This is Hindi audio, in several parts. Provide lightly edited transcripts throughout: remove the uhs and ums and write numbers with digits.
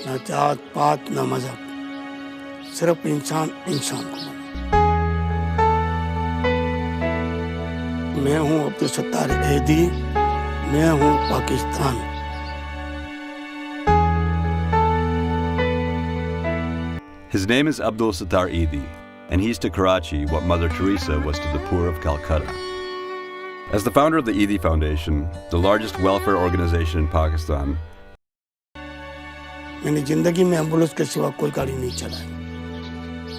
ना जात पात ना मजहब, सिर्फ इंसान इंसान को माने। मैं हूँ अब्दुल सत्तार ऐदी, मैं हूँ Pakistan. His name is Abdul Sattar Eidi, and he's to Karachi what Mother Teresa was to the poor of Calcutta. As the founder of the Eidi Foundation, the largest welfare organization in Pakistan, मैंने जिंदगी में एम्बुलेंस के सिवा कोई गाड़ी नहीं चलाई।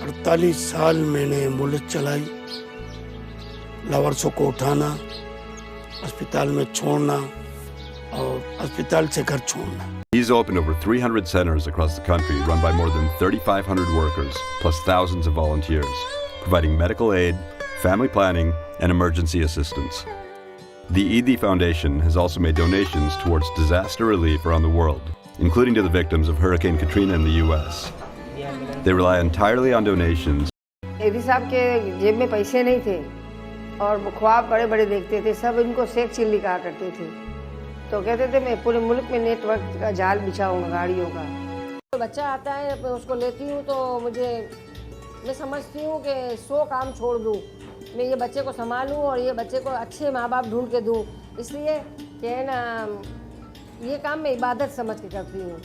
48 साल मैंने एम्बुलेंस चलाई, लावारिसों को उठाना, अस्पताल में छोड़ना और अस्पताल से घर छोड़ना। he's opened over 300 centers across the country run by more than 3,500 workers, plus thousands of volunteers, providing medical aid, family planning, and emergency assistance. The Eidi Foundation has also made donations towards disaster relief around the world, including to the victims of Hurricane Katrina in the US. They rely entirely on donations. एदी साहब के जेब में पैसे नहीं थे और वो ख्वाब बड़े बड़े देखते थे, सब इनको शेख चिल्ली कहा करते थे। तो कहते थे मैं पूरे मुल्क में नेटवर्क का जाल बिछाऊंगा गाड़ियों का। तो बच्चा आता है, मैं उसको लेती हूँ तो मैं समझती हूँ कि 100 काम छोड़ दूँ, मैं ये बच्चे को संभालूँ और ये बच्चे को अच्छे माँ बाप ढूंढ के दूँ, इसलिए कि है ना ये काम मैं इबादत समझ के करती हूँ।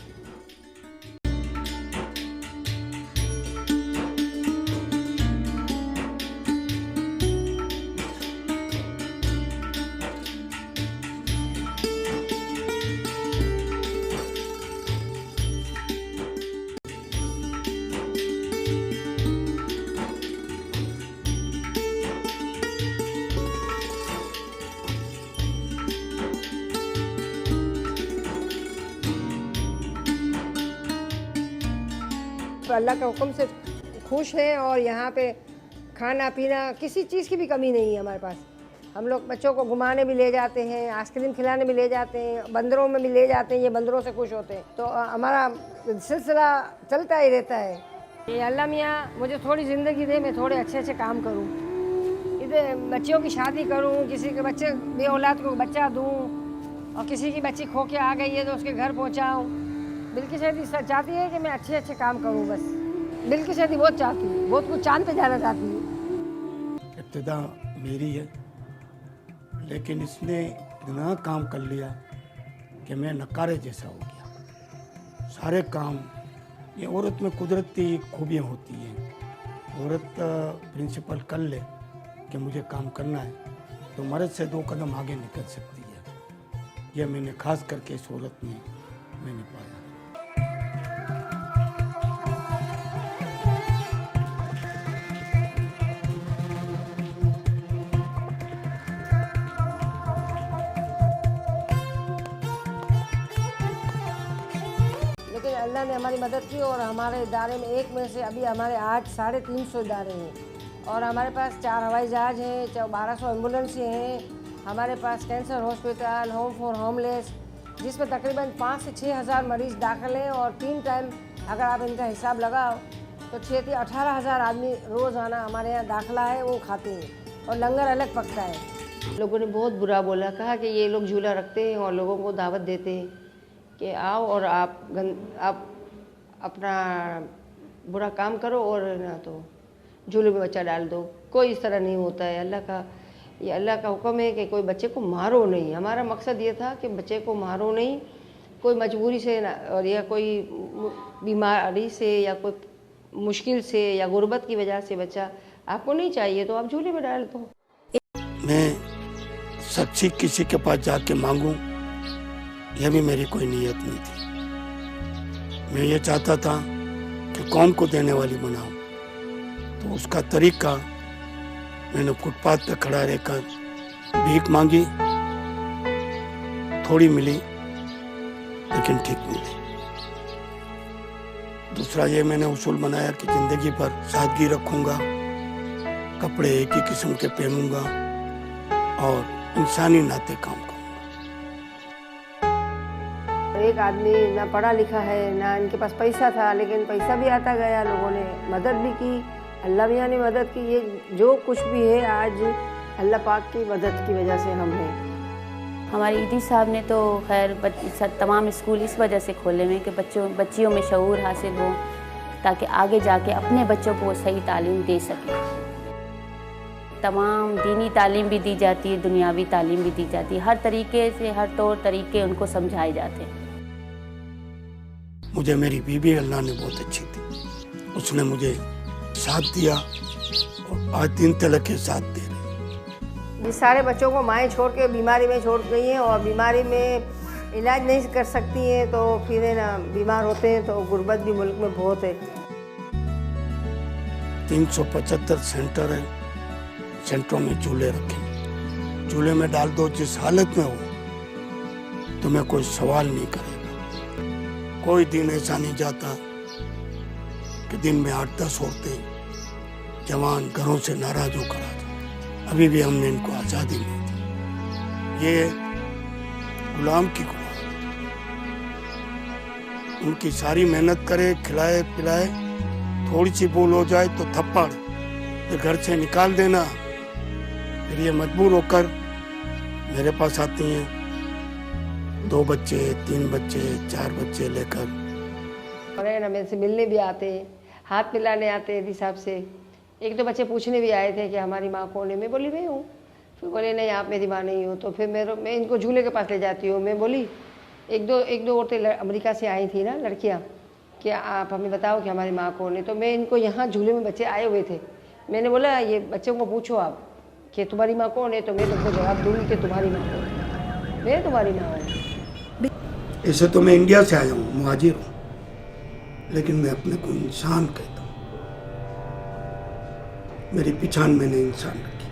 अल्लाह के हुक्म से खुश हैं और यहाँ पे खाना पीना किसी चीज़ की भी कमी नहीं है हमारे पास। हम लोग बच्चों को घुमाने भी ले जाते हैं, आइसक्रीम खिलाने भी ले जाते हैं, बंदरों में भी ले जाते हैं, ये बंदरों से खुश होते हैं। तो हमारा सिलसिला चलता ही रहता है। ये अल्लाह मियाँ मुझे थोड़ी ज़िंदगी दे, मैं थोड़े अच्छे अच्छे काम करूँ, इधर बच्चियों की शादी करूँ, किसी के बच्चे बे औलाद को बच्चा दूँ और किसी की बच्ची खो के आ गई है तो उसके घर पहुँचाऊँ। बिल्की सैदी चाहती है कि मैं अच्छे अच्छे काम करूं, बस बिल्की सैदी बहुत चाहती है, बहुत कुछ चांद पे जाना चाहती है। इब्तिदा मेरी है, लेकिन इसने इतना काम कर लिया कि मैं नकारे जैसा हो गया। सारे काम ये औरत में कुदरती खूबियाँ होती हैं। औरत प्रिंसिपल कर ले कि मुझे काम करना है तो मर्द से 2 कदम आगे निकल सकती है। यह मैंने खास करके इस औरत में मैंने पाया। अल्लाह ने हमारी मदद की और हमारे इदारे में एक में से अभी हमारे आज 350 इदारे हैं और हमारे पास 4 हवाई जहाज़ हैं, 1200 एम्बुलेंस हैं, हमारे पास cancer hospital, home for homeless, जिसमें तकरीबन 5 से 6 हज़ार मरीज़ दाखिल हैं और 3 टाइम अगर आप इनका हिसाब लगाओ तो 18,000 आदमी रोज़ाना हमारे यहाँ दाखिला है, वो खाते हैं और लंगर अलग पकता है। लोगों ने बहुत बुरा बोला, कहा कि ये लोग झूला रखते हैं और लोगों को दावत देते हैं कि आओ और आप अपना बुरा काम करो और ना तो झूले में बच्चा डाल दो। कोई इस तरह नहीं होता है। अल्लाह का हुक्म है कि कोई बच्चे को मारो नहीं। हमारा मकसद ये था कि बच्चे को मारो नहीं, कोई मजबूरी से ना, और या कोई बीमारी से या कोई मुश्किल से या गुर्बत की वजह से बच्चा आपको नहीं चाहिए तो आप झूले में डाल दो। मैं सच्ची किसी के पास जाके मांगूं, यह भी मेरी कोई नीयत नहीं थी। मैं ये चाहता था कि कौम को देने वाली बनाऊं, तो उसका तरीका मैंने फुटपाथ पे खड़ा रहकर भीख मांगी, थोड़ी मिली लेकिन ठीक मिली। दूसरा ये मैंने उसूल बनाया कि जिंदगी भर सादगी रखूंगा, कपड़े एक ही किस्म के पहनूंगा और इंसानी नाते काम करूंगा। एक आदमी ना पढ़ा लिखा है, ना इनके पास पैसा था, लेकिन पैसा भी आता गया, लोगों ने मदद भी की, अल्लाह मियाँ ने मदद की। ये जो कुछ भी है आज अल्लाह पाक की मदद की वजह से हम हैं। हमारे ईदी साहब ने तो खैर तमाम स्कूल इस वजह से खोले हुए कि बच्चियों में शऊर हासिल हो, ताकि आगे जाके अपने बच्चों को वो सही तालीम दे सकें। तमाम दीनी तालीम भी दी जाती है, दुनियावी तालीम भी दी जाती है, हर तरीके से हर तौर तरीके उनको समझाए जाते हैं। मुझे मेरी बीबी अल्लाह ने बहुत अच्छी थी, उसने मुझे साथ दिया और आज दिन तक के साथ दे रही। जिस सारे बच्चों को माएँ छोड़ के बीमारी में छोड़ गई हैं और बीमारी में इलाज नहीं कर सकती हैं, तो फिर है ना बीमार होते हैं, तो गुर्बत भी मुल्क में बहुत है। 375 सेंटर है, सेंटरों में चूल्हे रखे, चूल्हे में डाल दो, जिस हालत में हो तुम्हें कोई सवाल नहीं करेगा। कोई दिन ऐसा नहीं जाता कि दिन में 8-10 औरतें जवान घरों से नाराज होकर आ जाए। अभी भी हमने इनको आज़ादी नहीं दी, ये गुलाम की गुलाम। उनकी सारी मेहनत करे, खिलाए पिलाए, थोड़ी सी भूल हो जाए तो थप्पड़, फिर घर से निकाल देना, फिर ये मजबूर होकर मेरे पास आती हैं, 2 बच्चे 3 बच्चे 4 बच्चे लेकर। और है ना मेरे से मिलने भी आते हैं, हाथ मिलाने आते हैं हिसाब से। एक तो बच्चे पूछने भी आए थे कि हमारी माँ कौन है, मैं बोली मैं हूँ। फिर बोले नहीं आप मेरी माँ नहीं हो, तो फिर मैं इनको झूले के पास ले जाती हूँ। मैं बोली एक दो औरतें अमेरिका से आई थी ना लड़कियाँ, कि आप हमें बताओ कि हमारी माँ कौन है। तो मैं इनको यहाँ झूले में बच्चे आए हुए थे, मैंने बोला ये बच्चों को पूछो आप कि तुम्हारी माँ कौन है, तो मैं तुमको जवाब दूँगी कि तुम्हारी माँ कौन है, मैं तुम्हारी माँ हूँ। ऐसे तो मैं इंडिया से आया हूँ, मुहाजिर हूँ, लेकिन मैं अपने को इंसान कहता हूँ। मेरी पहचान मैंने इंसान रखी।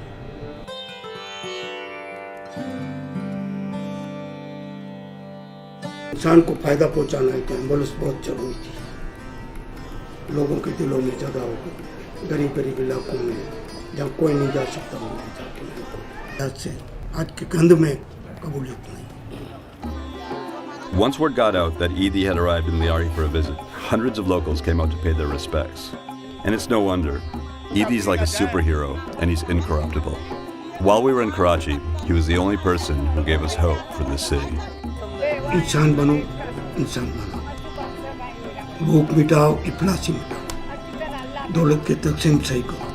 इंसान को फायदा पहुंचाना है तो एम्बुलेंस बहुत जरूरी थी। लोगों के दिलों में जगह हो गई, गरीब इलाकों में जहाँ कोई नहीं जा सकता, वहाँ जाके आज से आज के गंद में कबूलियत नहीं। Once word got out that Eidi had arrived in Liari for a visit, hundreds of locals came out to pay their respects. And it's no wonder. Eidi's like a superhero, and he's incorruptible. While we were in Karachi, he was the only person who gave us hope for this city. इंसान बनो, इंसान बनो, भूख मिटाओ, इफलासी मिटाओ, दौलत के तकसीम सही करो,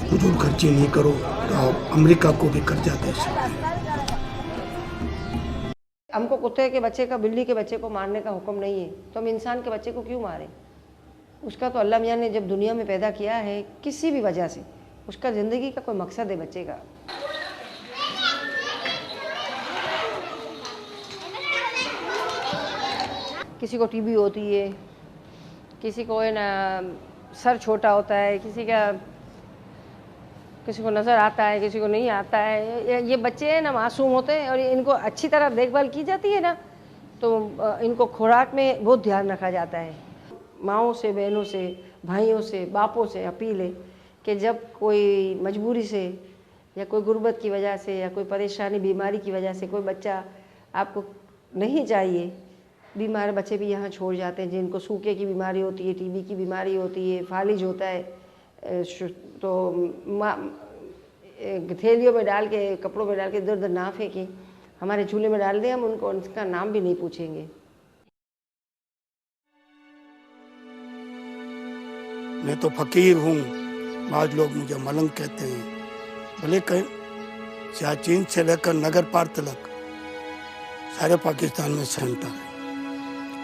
फजूल खर्ची नहीं करो, तो आप अमेरिका को भी कर्जा दे सकते हैं। हमको कुत्ते के बच्चे का, बिल्ली के बच्चे को मारने का हुक्म नहीं है, तो हम इंसान के बच्चे को क्यों मारें? उसका तो अल्लाह मियाँ ने जब दुनिया में पैदा किया है किसी भी वजह से, उसका ज़िंदगी का कोई मकसद है बच्चे का। किसी को टीबी होती है, किसी को है ना सर छोटा होता है, किसी को नज़र आता है, किसी को नहीं आता है। ये बच्चे हैं ना मासूम होते हैं, और इनको अच्छी तरह देखभाल की जाती है ना, तो इनको खुराक में बहुत ध्यान रखा जाता है। माँओं से, बहनों से, भाइयों से, बापों से अपील है कि जब कोई मजबूरी से या कोई गुर्बत की वजह से या कोई परेशानी बीमारी की वजह से कोई बच्चा आपको नहीं चाहिए, बीमार बच्चे भी यहाँ छोड़ जाते हैं, जिनको सूखे की बीमारी होती है, टीबी की बीमारी होती है, फालिज होता है, तो थैलियों में डाल के, कपड़ों में डाल के इधर उधर ना फेंकें, हमारे झूले में डाल दें, हम उनको उनका नाम भी नहीं पूछेंगे। मैं तो फकीर हूँ, बाद लोग मुझे मलंग कहते हैं, भले कहें। सियाचिन से लेकर नगर पार तक सारे पाकिस्तान में सेंटर है,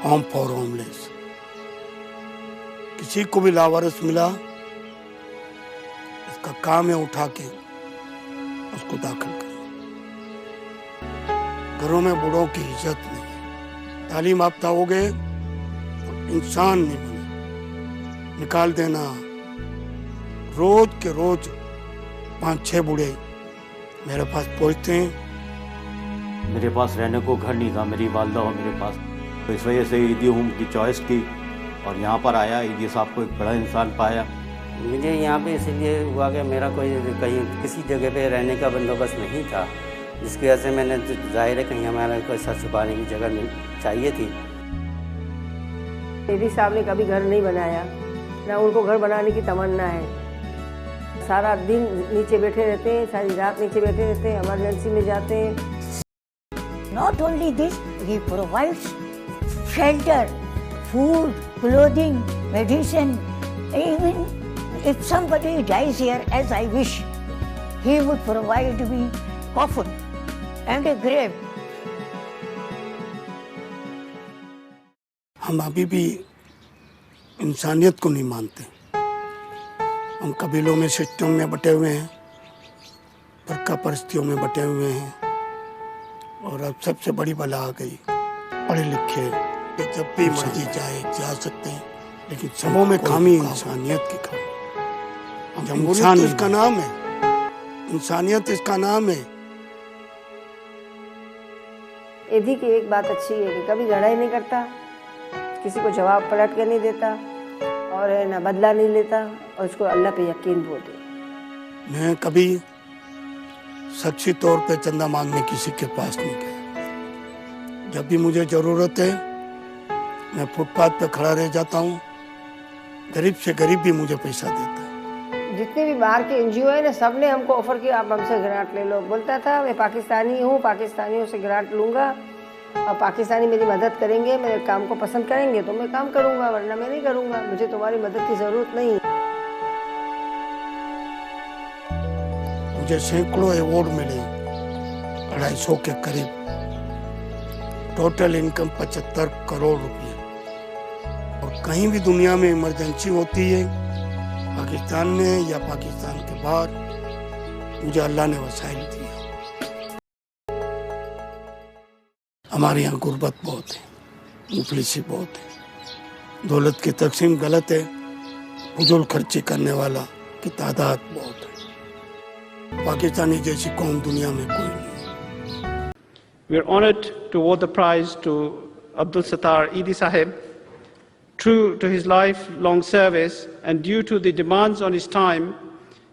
होम फॉर होमलेस। किसी को भी लावारिस मिला, इसका काम है उठा के उसको दाखिल करना। घरों में बूढ़ों की इज्जत नहीं है। तालीम याफ्ता हो गए तो इंसान नहीं बने, निकाल देना। रोज के रोज 5-6 बूढ़े मेरे पास पहुंचते हैं। मेरे पास रहने को घर नहीं था, मेरी वालदा हो मेरे पास, तो इस वजह से ईदी होम की चॉइस की और यहाँ पर आया। ईदी साहब को एक बड़ा इंसान पाया। मुझे यहाँ पे इसलिए हुआ कि मेरा कोई कहीं किसी जगह पे रहने का बंदोबस्त नहीं था, जिसकी वजह से मैंने जाहिर है कहीं हमारा कोई सर छुपाने की जगह चाहिए थी। ईदी साहब ने कभी घर नहीं बनाया, ना उनको घर बनाने की तमन्ना है। सारा दिन नीचे बैठे रहते हैं, सारी रात नीचे बैठे रहते हैं, इमरजेंसी में जाते हैं, Not only this, he provides shelter, food, clothing, medicine. Even if somebody dies here, as I wish, he would provide me coffin and a grave. हम अभी भी इंसानियत को नहीं मानते। हम कबीलों में, सिस्टम में बटे हुए हैं, फरका परिस्थितियों में बटे हुए हैं, और अब सबसे बड़ी बला आ गई। पढ़े लिखे जब भी मर्जी जाए जा सकते हैं, लेकिन सबों में खामी इंसानियत की खामी। जमहूरियत इसका नाम है, इंसानियत इसका नाम है। ईदी की एक बात अच्छी है कि कभी लड़ाई नहीं करता, किसी को जवाब पलट कर नहीं देता, और है ना बदला नहीं लेता, और उसको अल्लाह पे यकीन बोलते। मैं कभी शख्सी तौर पे चंदा मांगने किसी के पास नहीं गया। जब भी मुझे ज़रूरत है, मैं फुटपाथ पे खड़ा रह जाता हूँ। गरीब से गरीब भी मुझे पैसा देता है। जितने भी बाहर के NGO है ना, सब ने हमको ऑफर किया आप हमसे ग्रांट ले लो। बोलता था मैं पाकिस्तानी हूँ, पाकिस्तानियों से ग्रांट लूँगा, और पाकिस्तानी मेरी मदद करेंगे, मेरे काम को पसंद करेंगे तो मैं काम करूँगा, वरना मैं नहीं करूँगा। मुझे तुम्हारी मदद की ज़रूरत नहीं। मुझे सैकड़ों अवार्ड मिले, 250 के करीब। टोटल इनकम 75 करोड़ रुपये। और कहीं भी दुनिया में इमरजेंसी होती है, पाकिस्तान में या पाकिस्तान के बाहर, मुझे अल्लाह ने वसाइल दिया। हमारे यहाँ गुर्बत बहुत है, मुफलिसी बहुत है, दौलत की तकसीम गलत है, फजूल खर्ची करने वाला की तादाद बहुत है। पाकिस्तानी जैसी कौम दुनिया में कोई नहीं है। We are honored to award the prize to Abdul Sattar Eidi Sahib. True to his lifelong service and due to the demands on his time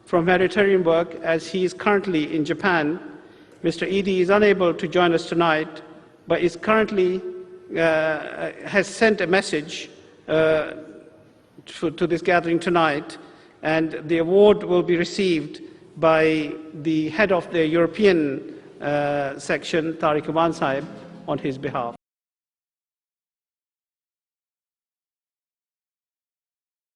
from humanitarian work as he is currently in Japan, Mr. Eidi is unable to join us tonight, but is currently has sent a message to this gathering tonight, and the award will be received by the head of the European section, Tariq Aman Sahib, on his behalf.